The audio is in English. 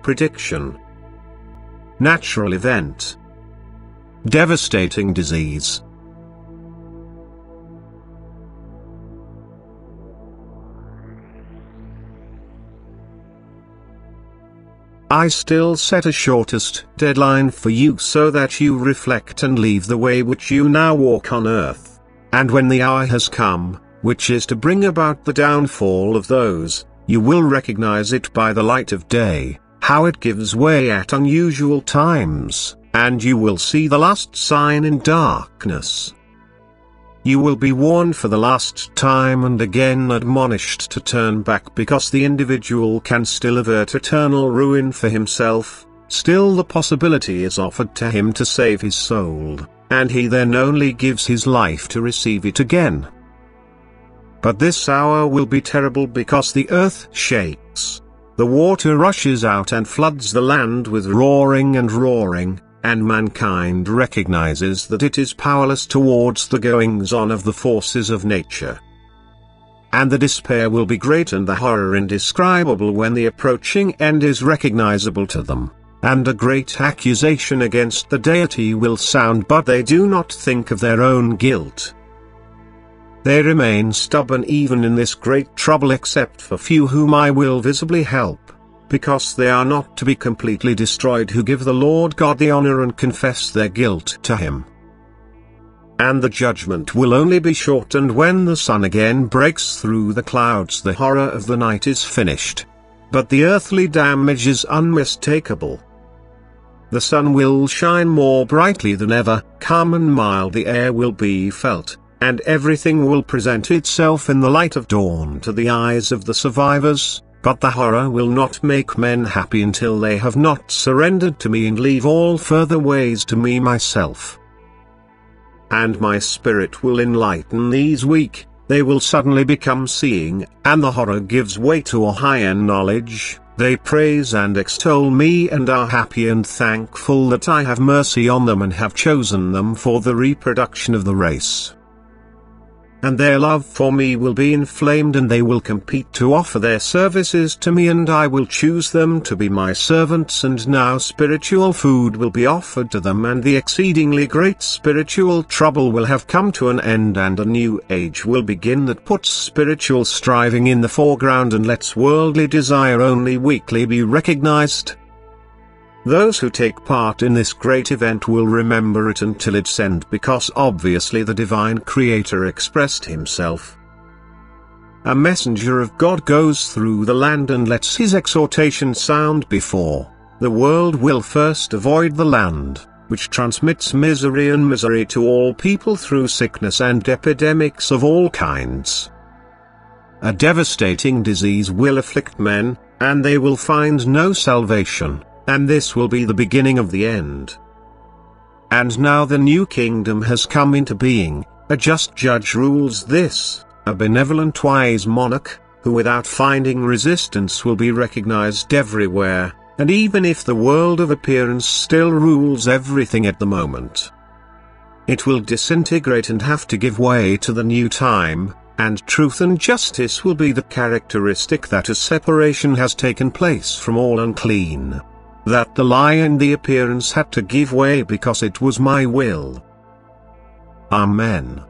prediction. Natural event. Devastating disease. I still set a shortest deadline for you so that you reflect and leave the way which you now walk on earth. And when the hour has come, which is to bring about the downfall of those, you will recognize it by the light of day, how it gives way at unusual times, and you will see the last sign in darkness. You will be warned for the last time and again admonished to turn back, because the individual can still avert eternal ruin for himself, still the possibility is offered to him to save his soul, and he then only gives his life to receive it again. But this hour will be terrible because the earth shakes, the water rushes out and floods the land with roaring, and mankind recognizes that it is powerless towards the goings-on of the forces of nature. And the despair will be great and the horror indescribable when the approaching end is recognizable to them, and a great accusation against the deity will sound, but they do not think of their own guilt. They remain stubborn even in this great trouble, except for few whom I will visibly help, because they are not to be completely destroyed who give the Lord God the honor and confess their guilt to Him. And the judgment will only be short, and when the sun again breaks through the clouds the horror of the night is finished. But the earthly damage is unmistakable. The sun will shine more brightly than ever, calm and mild the air will be felt, and everything will present itself in the light of dawn to the eyes of the survivors. But the horror will not make men happy until they have not surrendered to me and leave all further ways to me myself. And my spirit will enlighten these weak, they will suddenly become seeing, and the horror gives way to a higher knowledge. They praise and extol me and are happy and thankful that I have mercy on them and have chosen them for the reproduction of the race. And their love for me will be inflamed, and they will compete to offer their services to me, and I will choose them to be my servants. And now spiritual food will be offered to them, and the exceedingly great spiritual trouble will have come to an end, and a new age will begin that puts spiritual striving in the foreground and lets worldly desire only weakly be recognized. Those who take part in this great event will remember it until its end, because obviously the divine Creator expressed Himself. A messenger of God goes through the land and lets his exhortation sound before the world will first avoid the land, which transmits misery and misery to all people through sickness and epidemics of all kinds. A devastating disease will afflict men, and they will find no salvation. And this will be the beginning of the end. And now the new kingdom has come into being, a just judge rules this, a benevolent wise monarch, who without finding resistance will be recognized everywhere, and even if the world of appearance still rules everything at the moment, it will disintegrate and have to give way to the new time, and truth and justice will be the characteristic that a separation has taken place from all unclean. That the lie and the appearance had to give way because it was my will. Amen.